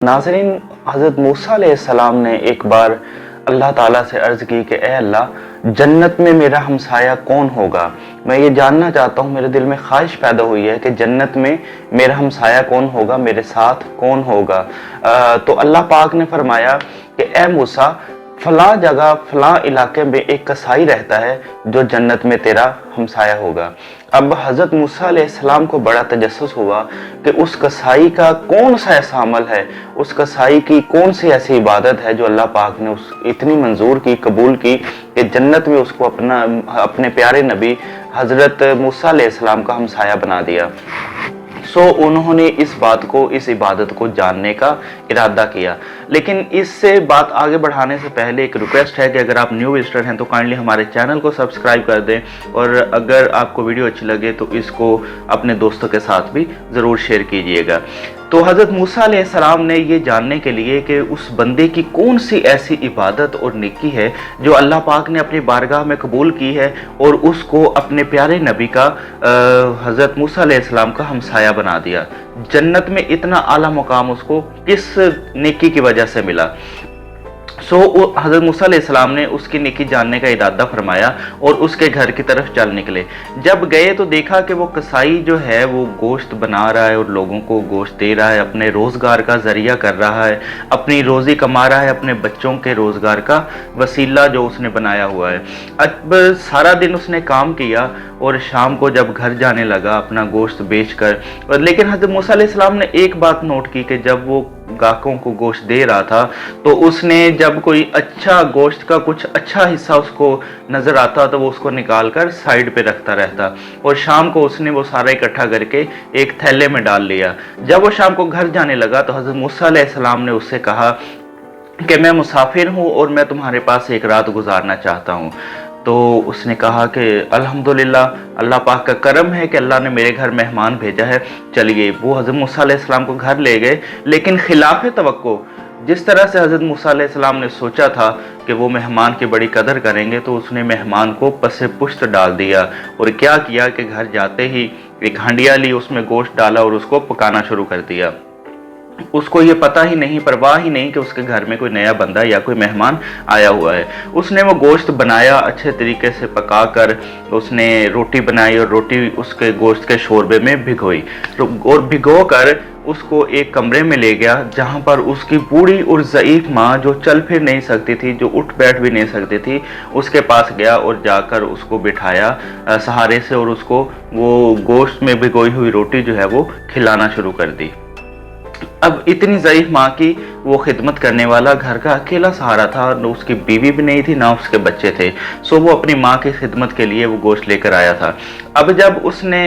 नाज़रीन, हज़रत मूसा अलैहिस्सलाम ने एक बार अल्लाह ताला से अर्ज़ की कि ए अल्लाह, जन्नत में मेरा हमसाया कौन होगा। मैं ये जानना चाहता हूँ, मेरे दिल में ख्वाहिश पैदा हुई है कि जन्नत में मेरा हमसाया कौन होगा, मेरे साथ कौन होगा। तो अल्लाह पाक ने फरमाया कि ए मूसा, फलां जगह फलां इलाके में एक कसाई रहता है जो जन्नत में तेरा हमसाया होगा। अब हज़रत मूसा अलैहिस्सलाम को बड़ा तजस्सुस हुआ कि उस कसाई का कौन सा ऐसा अमल है, उस कसाई की कौन सी ऐसी इबादत है जो अल्लाह पाक ने उस इतनी मंजूर की, कबूल की कि जन्नत में उसको अपने प्यारे नबी हज़रत मूसा अलैहिस्सलाम का हमसाया बना दिया। उन्होंने इस इबादत को जानने का इरादा किया। लेकिन इससे बात आगे बढ़ाने से पहले एक रिक्वेस्ट है कि अगर आप न्यू विजिटर हैं तो काइंडली हमारे चैनल को सब्सक्राइब कर दें, और अगर आपको वीडियो अच्छी लगे तो इसको अपने दोस्तों के साथ भी ज़रूर शेयर कीजिएगा। तो हज़रत मूसा अलैहिस्सलाम ने ये जानने के लिए कि उस बंदे की कौन सी ऐसी इबादत और नेकी है जो अल्लाह पाक ने अपनी बारगाह में कबूल की है और उसको अपने प्यारे नबी का हज़रत मूसा अलैहिस्सलाम का हमसाया बना दिया, जन्नत में इतना आला मुकाम उसको किस नेकी की वजह से मिला। हज़रत मूसा अलैहिस्सलाम ने उसकी नेकी जानने का इरादा फरमाया और उसके घर की तरफ चल निकले। जब गए तो देखा कि वो कसाई जो है वो गोश्त बना रहा है और लोगों को गोश्त दे रहा है, अपने रोज़गार का ज़रिया कर रहा है, अपनी रोज़ी कमा रहा है, अपने बच्चों के रोज़गार का वसीला जो उसने बनाया हुआ है। अब सारा दिन उसने काम किया और शाम को जब घर जाने लगा अपना गोश्त बेच कर, लेकिन हज़रत मूसा अलैहिस्सलाम ने एक बात नोट की कि जब वो गाहकों को गोश्त दे रहा था तो उसने जब कोई अच्छा गोश्त का कुछ अच्छा हिस्सा उसको नजर आता तो वो उसको निकाल कर साइड पे रखता रहता, और शाम को उसने वो सारा इकट्ठा करके एक थैले में डाल लिया। जब वो शाम को घर जाने लगा तो हज़रत मूसा अलैहिस्सलाम ने उससे कहा कि मैं मुसाफिर हूँ और मैं तुम्हारे पास एक रात गुजारना चाहता हूँ। तो उसने कहा कि अल्हम्दुलिल्लाह, अल्लाह पाक का करम है कि अल्लाह ने मेरे घर मेहमान भेजा है, चलिए। वो हज़रत मूसा अलैहिस्सलाम को घर ले गए, लेकिन खिलाफ तवक्को जिस तरह से हज़रत मूसा अलैहिस्सलाम ने सोचा था कि वो मेहमान की बड़ी कदर करेंगे, तो उसने मेहमान को पसे पुश्त डाल दिया और क्या किया कि घर जाते ही एक हंडिया ली, उसमें गोश्त डाला और उसको पकाना शुरू कर दिया। उसको ये पता ही नहीं, परवाह ही नहीं कि उसके घर में कोई नया बंदा या कोई मेहमान आया हुआ है। उसने वो गोश्त बनाया, अच्छे तरीके से पका कर उसने रोटी बनाई और रोटी उसके गोश्त के शोरबे में भिगोई और भिगो कर उसको एक कमरे में ले गया जहाँ पर उसकी बूढ़ी और ज़ईफ़ माँ, जो चल फिर नहीं सकती थी, जो उठ बैठ भी नहीं सकती थी, उसके पास गया और जाकर उसको बिठाया सहारे से और उसको वो गोश्त में भिगोई हुई रोटी जो है वो खिलाना शुरू कर दी। अब इतनी ज़ईफ़ माँ की वो खिदमत करने वाला घर का अकेला सहारा था, न उसकी बीवी भी नहीं थी, ना उसके बच्चे थे। वो अपनी माँ की खिदमत के लिए वो गोश्त लेकर आया था। अब जब उसने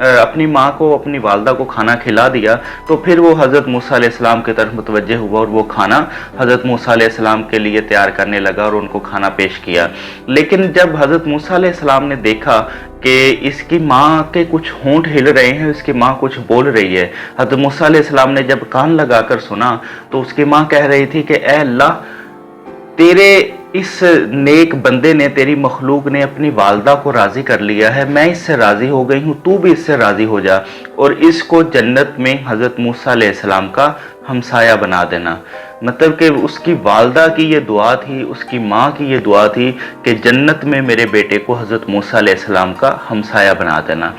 अपनी माँ को, अपनी वालदा को खाना खिला दिया तो फिर वो हज़रत मूसा अलैहिस्सलाम की तरफ मुतवज्जे हुआ और वो खाना हज़रत मूसा अलैहिस्सलाम के लिए तैयार करने लगा और उनको खाना पेश किया। लेकिन जब हज़रत मूसा अलैहिस्सलाम ने देखा कि इसकी माँ के कुछ होंठ हिल रहे हैं, इसकी माँ कुछ बोल रही है, हज़रत मूसा अलैहिस्सलाम ने जब कान लगाकर सुना तो उसकी माँ कह रही थी कि ए अल्लाह, तेरे इस नेक बंदे ने, तेरी मखलूक ने अपनी वालदा को राज़ी कर लिया है, मैं इससे राज़ी हो गई हूँ, तू भी इससे राज़ी हो जा और इसको जन्नत में हज़रत मूसा अलैहिस्सलाम का हमसाया बना देना। मतलब कि उसकी वालदा की ये दुआ थी, उसकी माँ की ये दुआ थी कि जन्नत में मेरे बेटे को हज़रत मूसा अलैहिस्सलाम का हमसाया बना देना।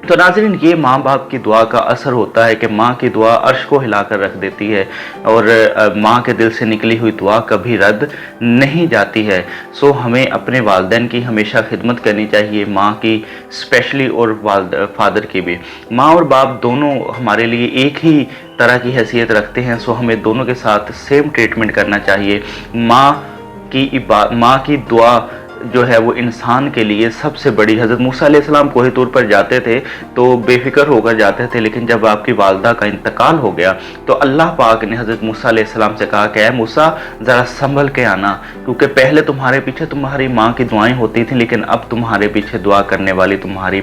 तो नाज़रीन, ये माँ बाप की दुआ का असर होता है कि माँ की दुआ अर्श को हिलाकर रख देती है और माँ के दिल से निकली हुई दुआ कभी रद्द नहीं जाती है। हमें अपने वालिदैन की हमेशा खिदमत करनी चाहिए, माँ की स्पेशली और फादर की भी। माँ और बाप दोनों हमारे लिए एक ही तरह की हैसियत रखते हैं, हमें दोनों के साथ सेम ट्रीटमेंट करना चाहिए। माँ की दुआ जो है वो इंसान के लिए सबसे बड़ी। हज़रत मूसा अलैहिस्सलाम कोहे तूर पर जाते थे तो बेफिक्र होकर जाते थे, लेकिन जब आपकी वालदा का इंतकाल हो गया तो अल्लाह पाक ने हज़रत मूसा अलैहिस्सलाम से कहा कि ऐ मूसा, ज़रा संभल के आना, क्योंकि पहले तुम्हारे पीछे तुम्हारी माँ की दुआएं होती थी, लेकिन अब तुम्हारे पीछे दुआ करने वाली तुम्हारी